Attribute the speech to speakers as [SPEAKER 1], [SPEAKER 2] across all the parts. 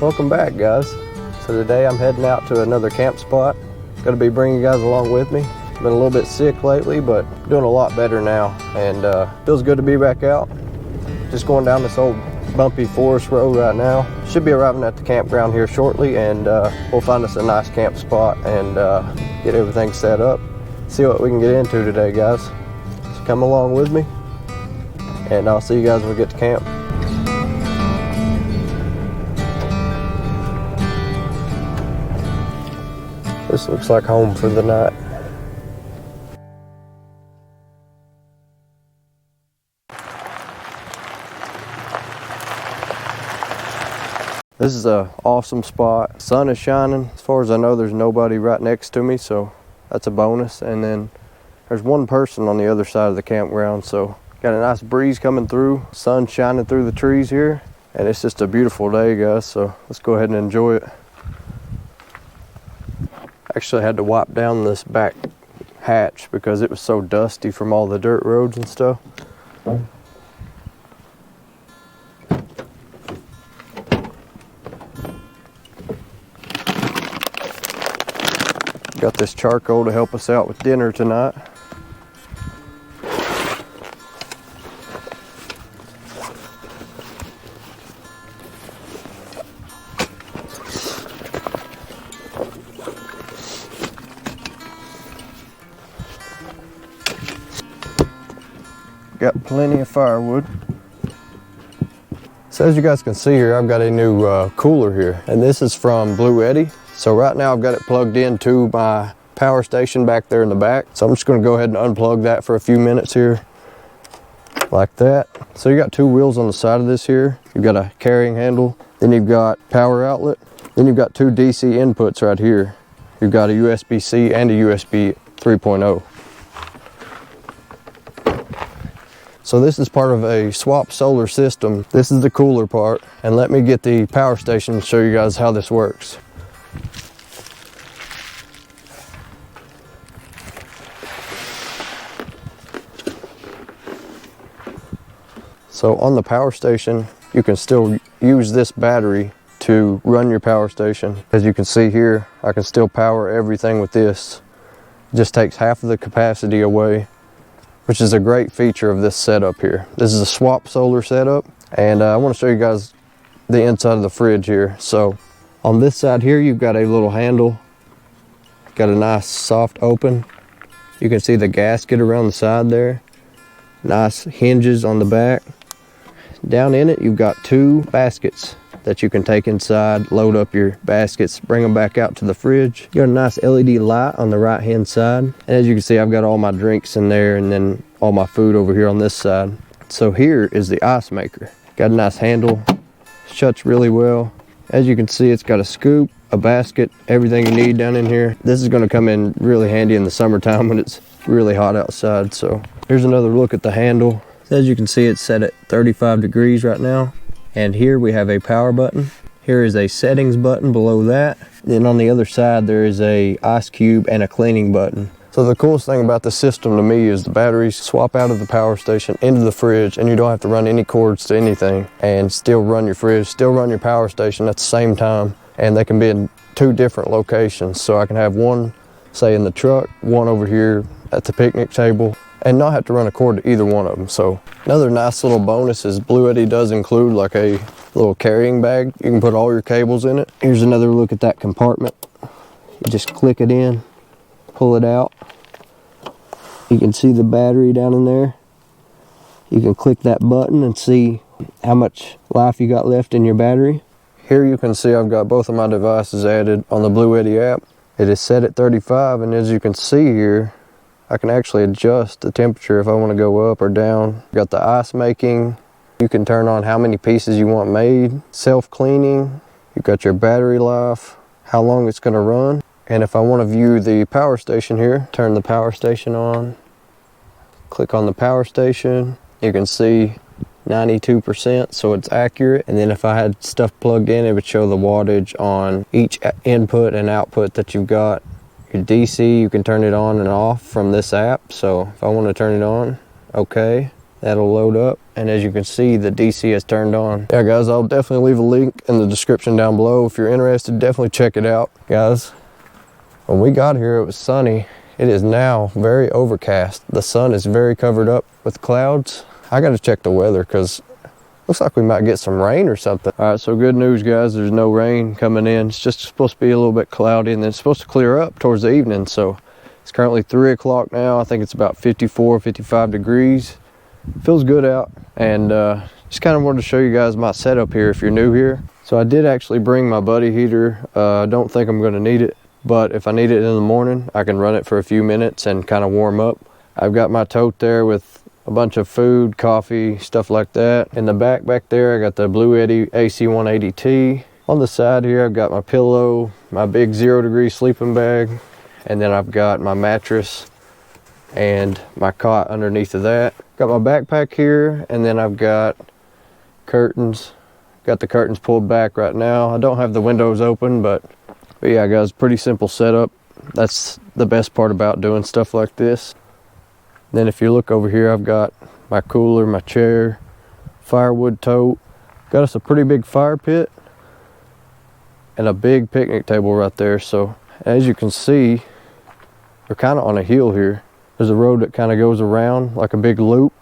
[SPEAKER 1] Welcome back, guys. So today I'm heading out to another camp spot. Going to be bringing you guys along with me. Been a little bit sick lately, but doing a lot better now, and feels good to be back out. Just going down this old bumpy forest road right now. Should be arriving at the campground here shortly, and we'll find us a nice camp spot and get everything set up. See what we can get into today, guys. So come along with me, and I'll see you guys when we get to camp. This looks like home for the night. This is an awesome spot. Sun is shining. As far as I know, there's nobody right next to me, so that's a bonus. And then there's one person on the other side of the campground, so got a nice breeze coming through, sun shining through the trees here, and it's just a beautiful day, guys, so let's go ahead and enjoy it. Actually had to wipe down this back hatch because it was so dusty from all the dirt roads and stuff. Got this charcoal to help us out with dinner tonight. Got plenty of firewood. So as you guys can see here, I've got a new cooler here, and this is from Blue Eddy. So right now I've got it plugged into my power station back there in the back. So I'm just gonna go ahead and unplug that for a few minutes here, like that. So you got two wheels on the side of this here. You've got a carrying handle, then you've got power outlet, then you've got two DC inputs right here. You've got a USB-C and a USB 3.0. So this is part of a swap solar system. This is the cooler part, and let me get the power station to show you guys how this works. So on the power station, you can still use this battery to run your power station. As you can see here, I can still power everything with this. It just takes half of the capacity away, which is a great feature of this setup here. This is a swap solar setup, and I want to show you guys the inside of the fridge here. So on this side here, you've got a little handle, got a nice soft open. You can see the gasket around the side there. Nice hinges on the back. Down in it, you've got two baskets that you can take inside, load up your baskets, bring them back out to the fridge. You got a nice LED light on the right hand side. And as you can see, I've got all my drinks in there and then all my food over here on this side. So here is the ice maker. Got a nice handle, shuts really well. As you can see, it's got a scoop, a basket, everything you need down in here. This is gonna come in really handy in the summertime when it's really hot outside. So here's another look at the handle. As you can see, it's set at 35 degrees right now. And here we have a power button. Here is a settings button below that. Then on the other side, there is a ice cube and a cleaning button. So the coolest thing about the system to me is the batteries swap out of the power station into the fridge, and you don't have to run any cords to anything and still run your fridge, still run your power station at the same time. And they can be in two different locations. So I can have one, say, in the truck, one over here at the picnic table, and not have to run a cord to either one of them. So another nice little bonus is Blue Eddy does include like a little carrying bag. You can put all your cables in it. Here's another look at that compartment. You just click it in, pull it out. You can see the battery down in there. You can click that button and see how much life you got left in your battery. Here you can see I've got both of my devices added on the Blue Eddy app. It is set at 35, and as you can see here, I can actually adjust the temperature if I want to go up or down. Got the ice making. You can turn on how many pieces you want made. Self-cleaning. You've got your battery life, how long it's going to run. And if I want to view the power station here, turn the power station on. Click on the power station. You can see 92%, so it's accurate. And then if I had stuff plugged in, it would show the wattage on each input and output that you've got. Your DC, you can turn it on and off from this app. So if I want to turn it on, okay. That'll load up, and as you can see, the DC has turned on. Yeah guys, I'll definitely leave a link in the description down below. If you're interested, definitely check it out. Guys, when we got here it was sunny. It is now very overcast. The sun is very covered up with clouds. I gotta check the weather because looks like we might get some rain or something. All right, so good news guys, there's no rain coming in. It's just supposed to be a little bit cloudy, and then it's supposed to clear up towards the evening. So it's currently 3 o'clock now. I think it's about 54, 55 degrees. Feels good out, and just kind of wanted to show you guys my setup here if you're new here. So I did actually bring my buddy heater. I don't think I'm going to need it, but if I need it in the morning, I can run it for a few minutes and kind of warm up. I've got my tote there with a bunch of food, coffee, stuff like that. In the back there, I got the Blue Yeti AC 180T. On the side here, I've got my pillow, my big 0 degree sleeping bag, and then I've got my mattress and my cot underneath of that. Got my backpack here, and then I've got curtains. Got the curtains pulled back right now. I don't have the windows open, but yeah guys, pretty simple setup. That's the best part about doing stuff like this. Then if you look over here, I've got my cooler, my chair, firewood tote. Got us a pretty big fire pit and a big picnic table right there. So as you can see, we're kind of on a hill here. There's a road that kind of goes around like a big loop,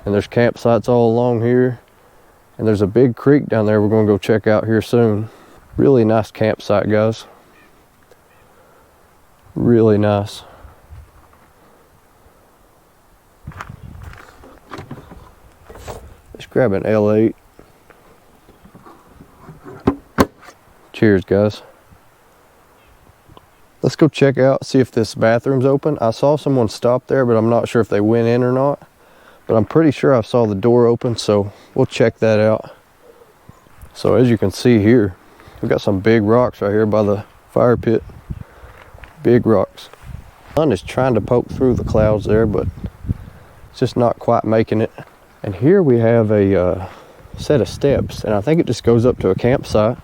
[SPEAKER 1] and there's campsites all along here, and there's a big creek down there we're going to go check out here soon. Really nice campsite guys, really nice. Let's grab an L8. Cheers guys. Let's go check out, see if this bathroom's open. I saw someone stop there, but I'm not sure if they went in or not. But I'm pretty sure I saw the door open, so we'll check that out. So as you can see here, we've got some big rocks right here by the fire pit. Big rocks. The sun is trying to poke through the clouds there, but it's just not quite making it. And here we have a set of steps, and I think it just goes up to a campsite.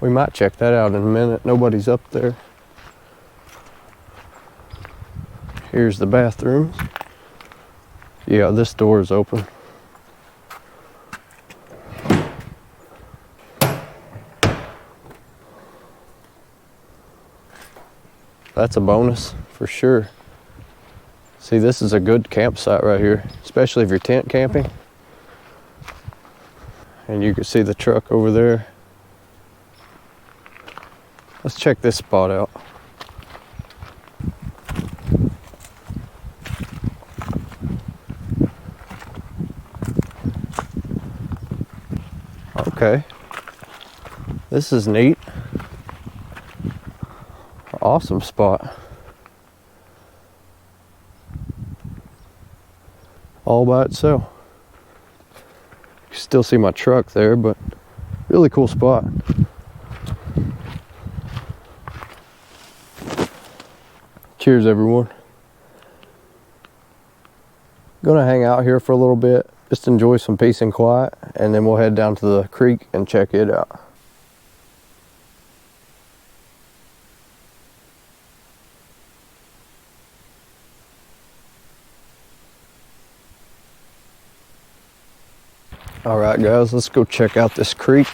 [SPEAKER 1] We might check that out in a minute. Nobody's up there. Here's the bathroom. Yeah, this door is open. That's a bonus for sure. See, this is a good campsite right here, especially if you're tent camping. And you can see the truck over there. Let's check this spot out. Okay, this is neat. Awesome spot. All by itself. You can still see my truck there, but really cool spot. Cheers everyone. Gonna hang out here for a little bit, just enjoy some peace and quiet, and then we'll head down to the creek and check it out. All right guys, let's go check out this creek.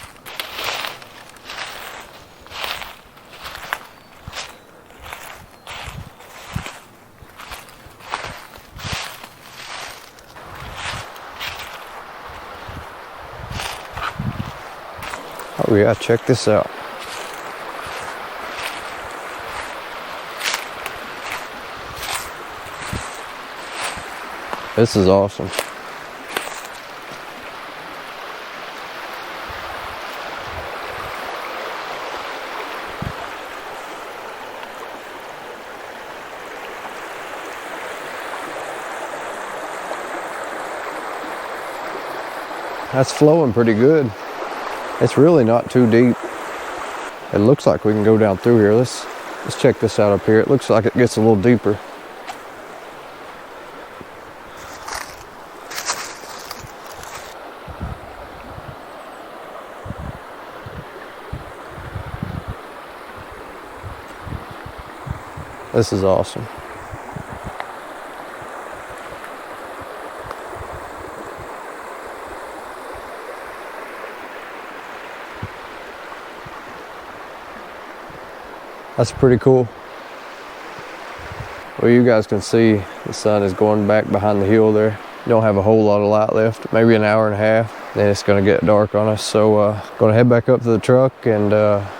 [SPEAKER 1] Oh yeah, check this out. This is awesome. That's flowing pretty good. It's really not too deep. It looks like we can go down through here. Let's check this out up here. It looks like it gets a little deeper. This is awesome. That's pretty cool. Well, you guys can see the sun is going back behind the hill there. You don't have a whole lot of light left, maybe an hour and a half, then it's gonna get dark on us. So gonna head back up to the truck and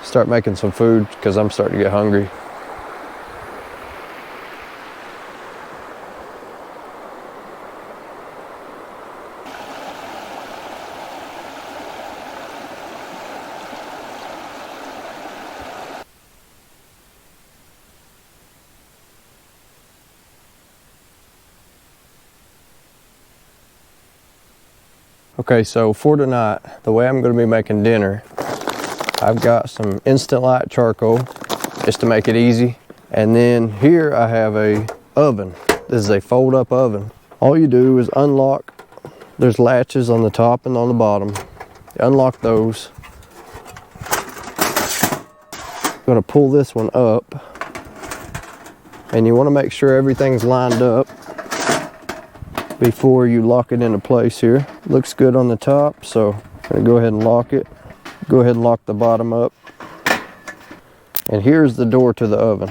[SPEAKER 1] start making some food because I'm starting to get hungry. Okay, so for tonight, the way I'm gonna be making dinner, I've got some instant light charcoal just to make it easy. And then here I have a oven. This is a fold up oven. All you do is unlock, there's latches on the top and on the bottom. You unlock those. I'm gonna pull this one up. And you wanna make sure everything's lined up before you lock it into place here. Looks good on the top, so I'm gonna go ahead and lock it. Go ahead and lock the bottom up. And here's the door to the oven.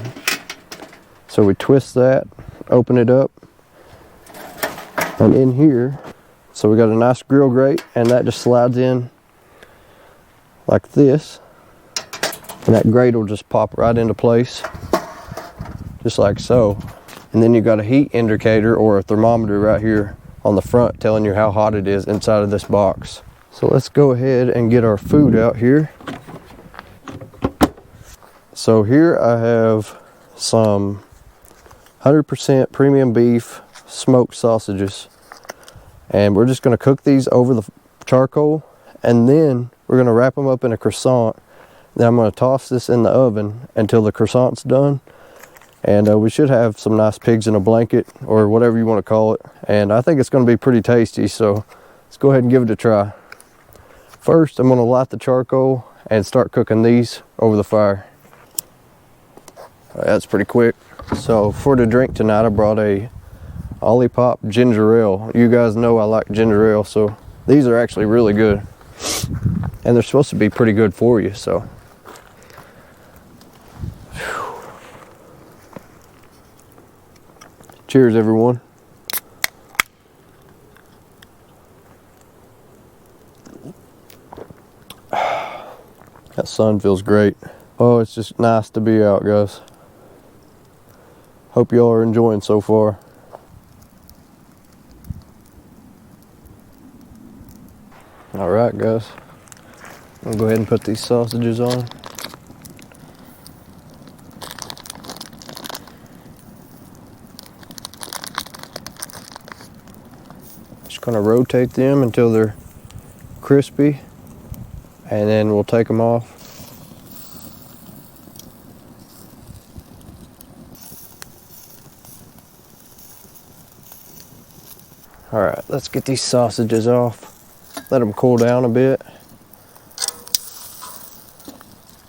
[SPEAKER 1] So we twist that, open it up, and in here, so we got a nice grill grate, and that just slides in like this. And that grate will just pop right into place, just like so. And then you got a heat indicator or a thermometer right here on the front telling you how hot it is inside of this box. So let's go ahead and get our food out here. So here I have some 100% premium beef smoked sausages. And we're just gonna cook these over the charcoal, and then we're gonna wrap them up in a croissant. Then I'm gonna toss this in the oven until the croissant's done. And we should have some nice pigs in a blanket, or whatever you want to call it. And I think it's going to be pretty tasty, so let's go ahead and give it a try. First, I'm going to light the charcoal and start cooking these over the fire. That's pretty quick. So for the drink tonight, I brought a Olipop ginger ale. You guys know I like ginger ale, so these are actually really good. And they're supposed to be pretty good for you, so. Cheers, everyone. That sun feels great. Oh, it's just nice to be out, guys. Hope y'all are enjoying so far. All right, guys. I'll go ahead and put these sausages on. Gonna rotate them until they're crispy, and then we'll take them off. All right, let's get these sausages off. Let them cool down a bit.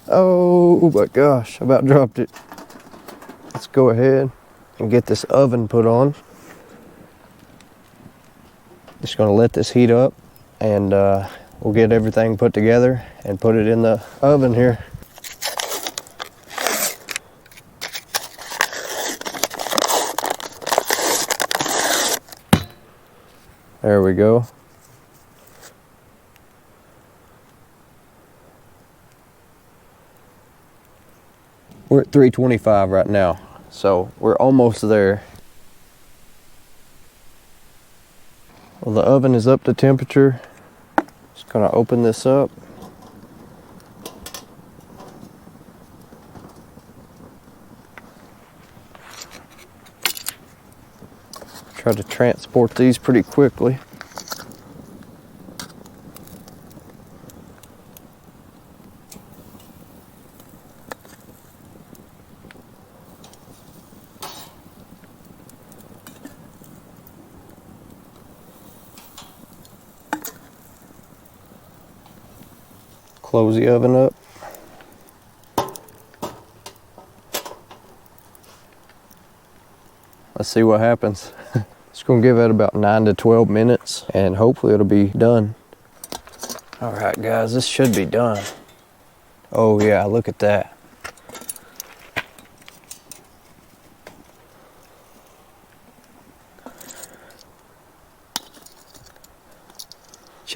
[SPEAKER 1] Oh my gosh, I about dropped it. Let's go ahead and get this oven put on. Just gonna let this heat up, and we'll get everything put together and put it in the oven here. There we go. We're at 325 right now, so we're almost there. Well, the oven is up to temperature. Just gonna open this up. Try to transport these pretty quickly. Close the oven up. Let's see what happens. Just gonna give it about 9 to 12 minutes and hopefully it'll be done. All right, guys, this should be done. Oh yeah, look at that.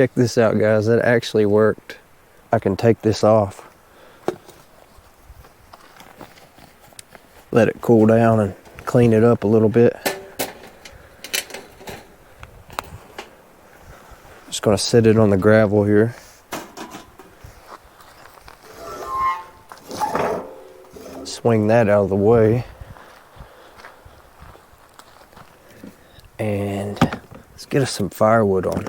[SPEAKER 1] Check this out, guys. That actually worked. I can take this off, let it cool down and clean it up a little bit. Just gonna set it on the gravel here. Swing that out of the way. And let's get us some firewood on.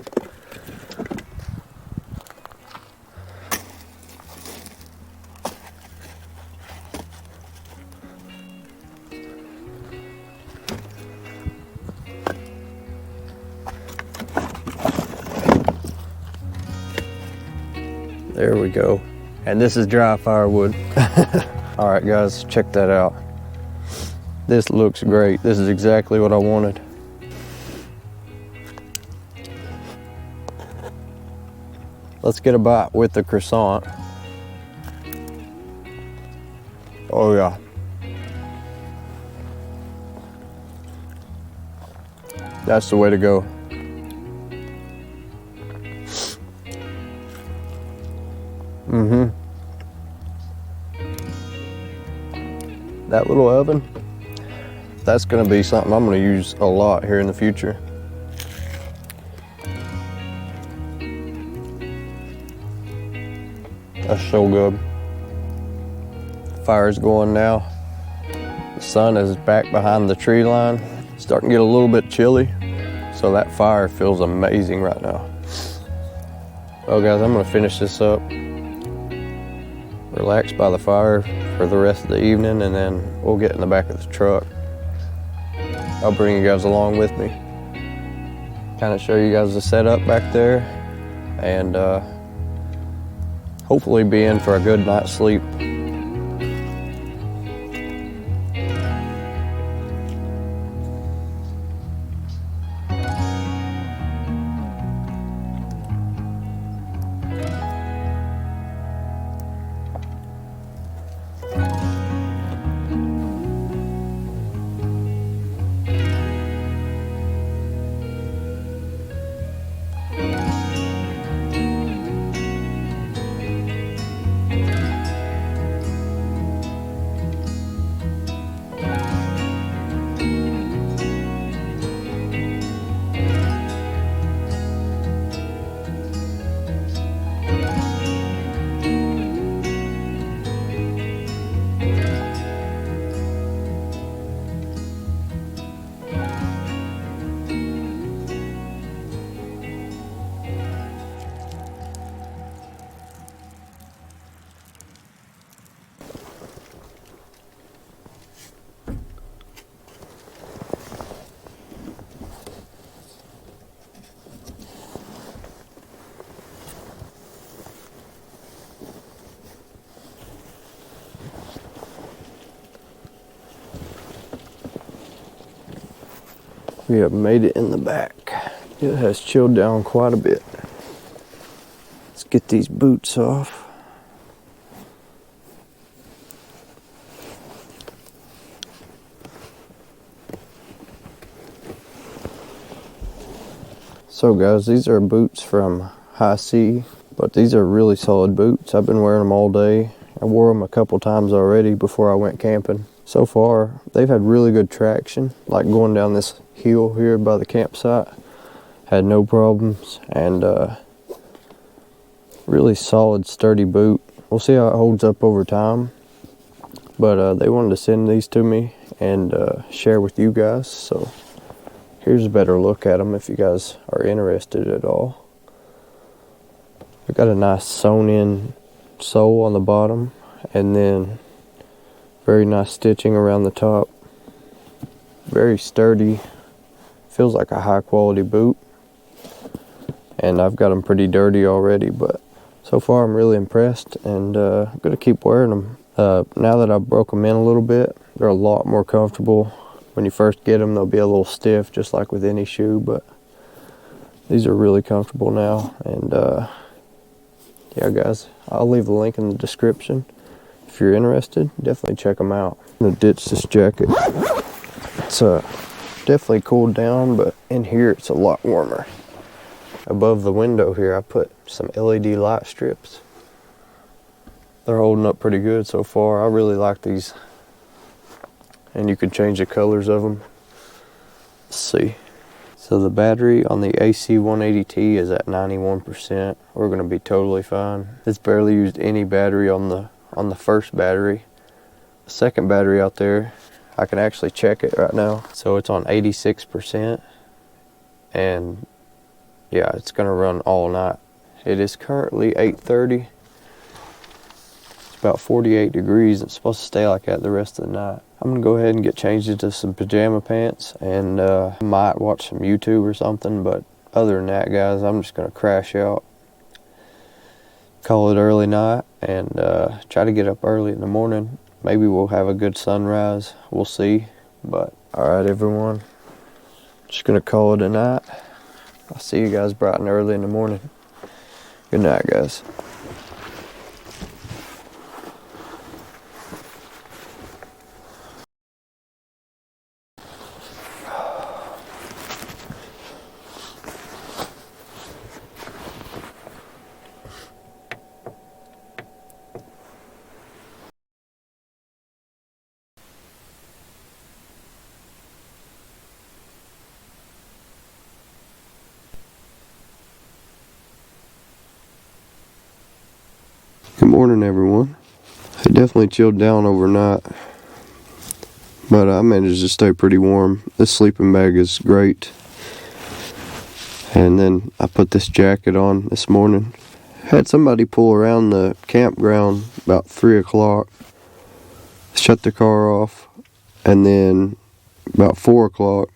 [SPEAKER 1] There we go. And this is dry firewood. All right, guys, check that out. This looks great. This is exactly what I wanted. Let's get a bite with the croissant. Oh yeah. That's the way to go. That little oven, that's gonna be something I'm gonna use a lot here in the future. That's so good. Fire's going now. The sun is back behind the tree line. It's starting to get a little bit chilly, so that fire feels amazing right now. Well guys, I'm gonna finish this up. Relax by the fire for the rest of the evening, and then we'll get in the back of the truck. I'll bring you guys along with me. Kind of show you guys the setup back there, and hopefully be in for a good night's sleep. We have made it in the back. It has chilled down quite a bit. Let's get these boots off. So guys, these are boots from High Sea, but these are really solid boots. I've been wearing them all day. I wore them a couple times already before I went camping. So far, they've had really good traction, like going down this hill here by the campsite. Had no problems, and really solid, sturdy boot. We'll see how it holds up over time, but they wanted to send these to me and share with you guys, so here's a better look at them if you guys are interested at all. We've got a nice sewn in sole on the bottom, and then very nice stitching around the top. Very sturdy. Feels like a high quality boot. And I've got them pretty dirty already, but so far I'm really impressed, and I'm going to keep wearing them. Now that I've broke them in a little bit, they're a lot more comfortable. When you first get them, they'll be a little stiff, just like with any shoe, but these are really comfortable now. And yeah guys, I'll leave the link in the description. If you're interested, definitely check them out. I'm gonna ditch this jacket. It's definitely cooled down, but in here it's a lot warmer. above the window here, I put some LED light strips. They're holding up pretty good so far. I really like these. And you can change the colors of them. Let's see. So the battery on the AC 180T is at 91%. We're going to be totally fine. It's barely used any battery on the first battery. The second battery out there, I can actually check it right now. So it's on 86%. And yeah, it's going to run all night. It is currently 8:30. It's about 48 degrees. It's supposed to stay like that the rest of the night. I'm going to go ahead and get changed into some pajama pants, and might watch some YouTube or something, but other than that, guys, I'm just going to crash out, call it early night, and try to get up early in the morning. Maybe we'll have a good sunrise. We'll see. But alright, everyone, just going to call it a night. I'll see you guys bright and early in the morning. Good night, guys. Good morning, everyone. It definitely chilled down overnight, but I managed to stay pretty warm. This sleeping bag is great. And then I put this jacket on this morning. Had somebody pull around the campground about 3 o'clock, shut the car off, and then about 4 o'clock,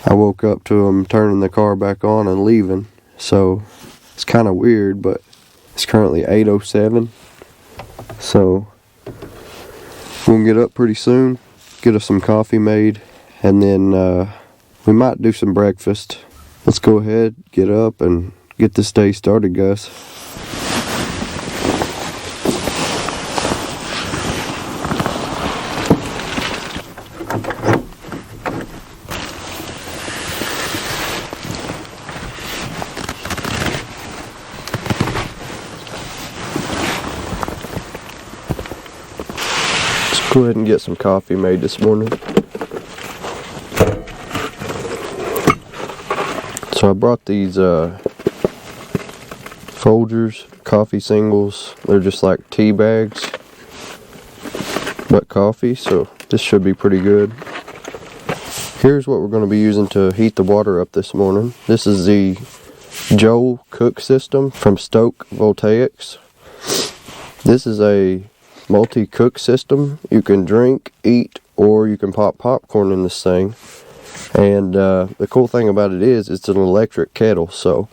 [SPEAKER 1] I woke up to them turning the car back on and leaving. So it's kind of weird, but it's currently 8:07, so we're gonna get up pretty soon, get us some coffee made, and then we might do some breakfast. Let's go ahead, get up, and get this day started, guys. Go ahead and get some coffee made this morning. So I brought these Folgers coffee singles. They're just like tea bags, but coffee, so this should be pretty good. Here's what we're going to be using to heat the water up this morning. This is the Joel Cook system from Stoke Voltaics. This is a multi-cook system. You can drink, eat, or you can pop popcorn in this thing. And the cool thing about it is it's an electric kettle, so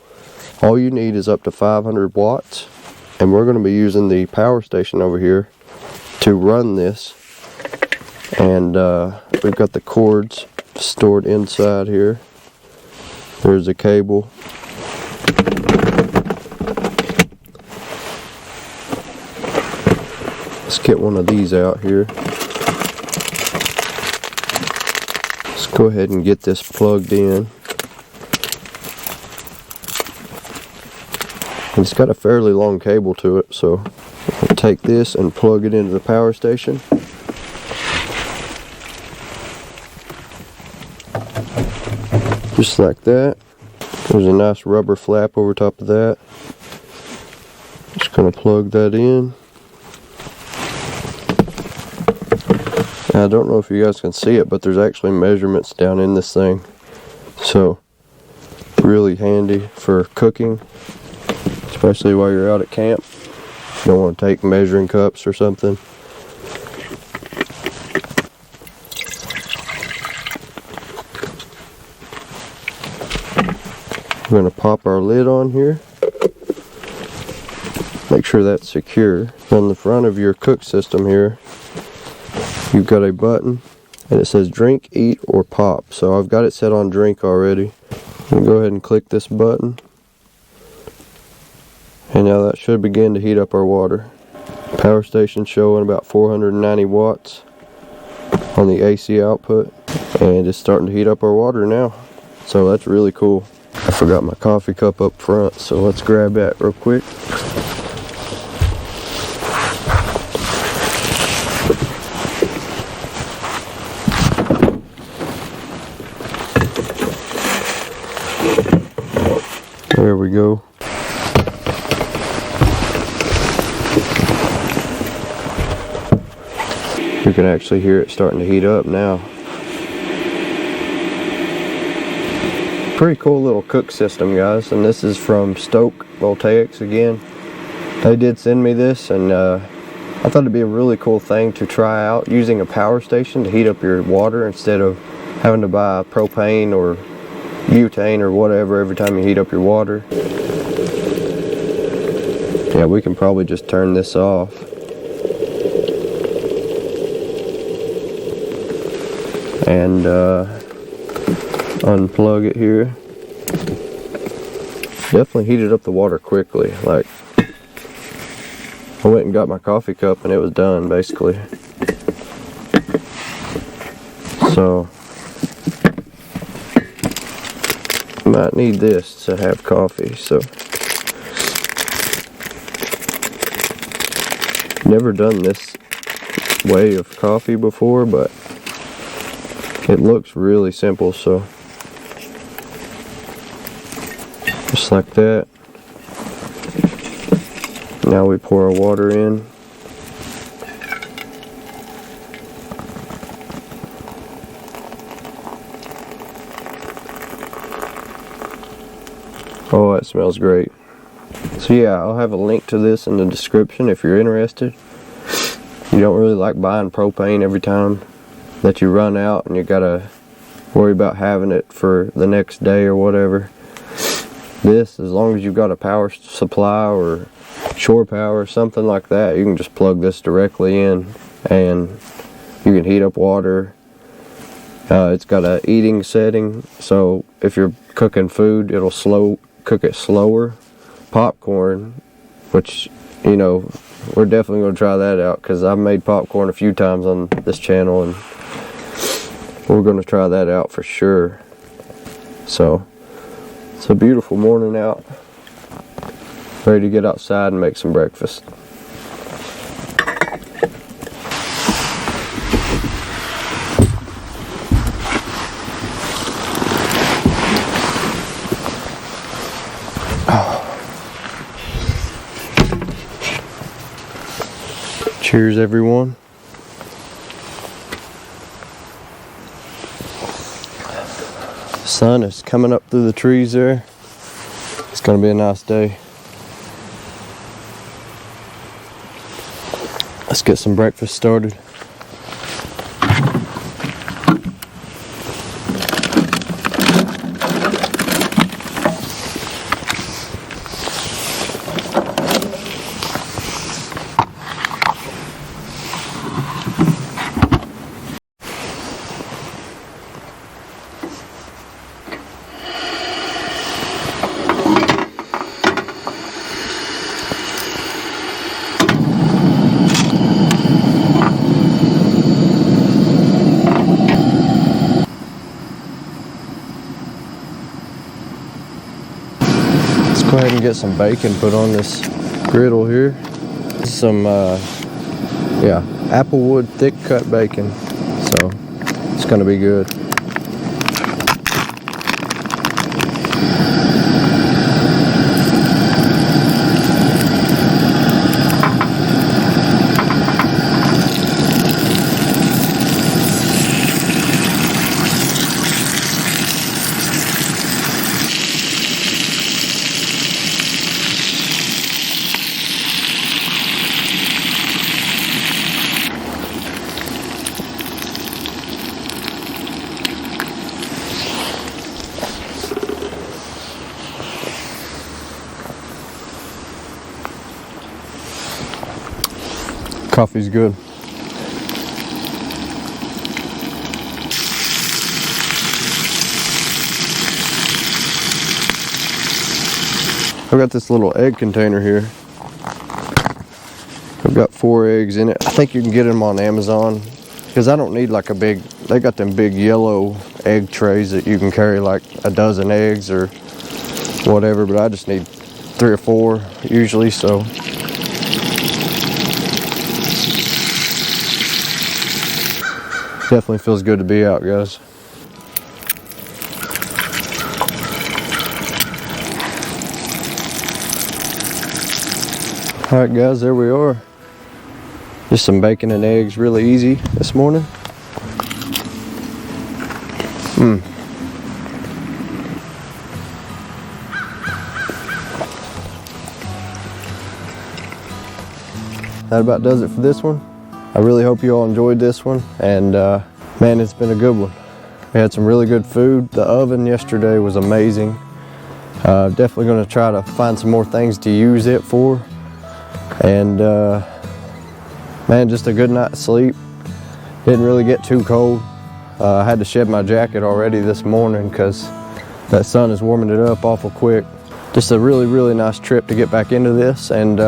[SPEAKER 1] all you need is up to 500 watts, and we're going to be using the power station over here to run this. And we've got the cords stored inside here. There's a cable. Let's get one of these out here. Let's go ahead and get this plugged in. And it's got a fairly long cable to it, so I'll take this and plug it into the power station. Just like that. There's a nice rubber flap over top of that. Just gonna plug that in. I don't know if you guys can see it, but there's actually measurements down in this thing. So, really handy for cooking, especially while you're out at camp. You don't want to take measuring cups or something. We're going to pop our lid on here. Make sure that's secure. On the front of your cook system here, you've got a button and it says drink, eat, or pop. So I've got it set on drink already. I'm going to go ahead and click this button. And now that should begin to heat up our water. Power station showing about 490 watts on the AC output. And it's starting to heat up our water now. So that's really cool. I forgot my coffee cup up front, so let's grab that real quick. There we go. You can actually hear it starting to heat up now. Pretty cool little cook system, guys, and this is from Stoke Voltaics again. They did send me this, and I thought it'd be a really cool thing to try out, using a power station to heat up your water instead of having to buy propane or butane or whatever every time you heat up your water. Yeah, we can probably just turn this off. And unplug it here. Definitely heated up the water quickly. Like, I went and got my coffee cup and it was done basically. So might need this to have coffee. So never done this way of coffee before, but it looks really simple. So just like that. Now we pour our water in. Oh, that smells great. So yeah, I'll have a link to this in the description if you're interested. You don't really like buying propane every time that you run out and you gotta worry about having it for the next day or whatever. This, as long as you've got a power supply or shore power or something like that, you can just plug this directly in and you can heat up water. It's got a eating setting, so if you're cooking food, it'll cook it slower. Popcorn, which, you know, we're definitely going to try that out because I've made popcorn a few times on this channel and we're going to try that out for sure. So it's a beautiful morning out, ready to get outside and make some breakfast. Cheers, everyone. The sun is coming up through the trees there. It's going to be a nice day. Let's get some breakfast started. Go ahead and get some bacon put on this griddle here. Some applewood thick cut bacon, so it's gonna be good. Coffee's good. I've got this little egg container here. I've got 4 eggs in it. I think you can get them on Amazon because I don't need like a big, they got them big yellow egg trays that you can carry like a dozen eggs or whatever, but I just need 3 or 4 usually, so. Definitely feels good to be out, guys. All right, guys, there we are. Just some bacon and eggs, really easy this morning. That about does it for this one. I really hope you all enjoyed this one, and man, it's been a good one. We had some really good food. The oven yesterday was amazing. Definitely going to try to find some more things to use it for, and man, just a good night's sleep. Didn't really get too cold. I had to shed my jacket already this morning because that sun is warming it up awful quick. Just a really nice trip to get back into this, and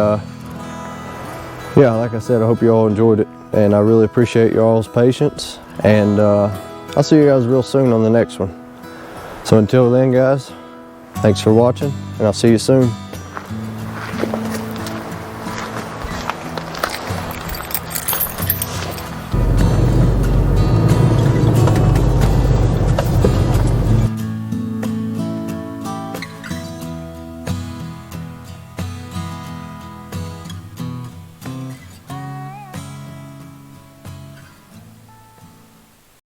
[SPEAKER 1] yeah, like I said, I hope you all enjoyed it, and I really appreciate y'all's patience, and I'll see you guys real soon on the next one. So until then, guys, thanks for watching, and I'll see you soon.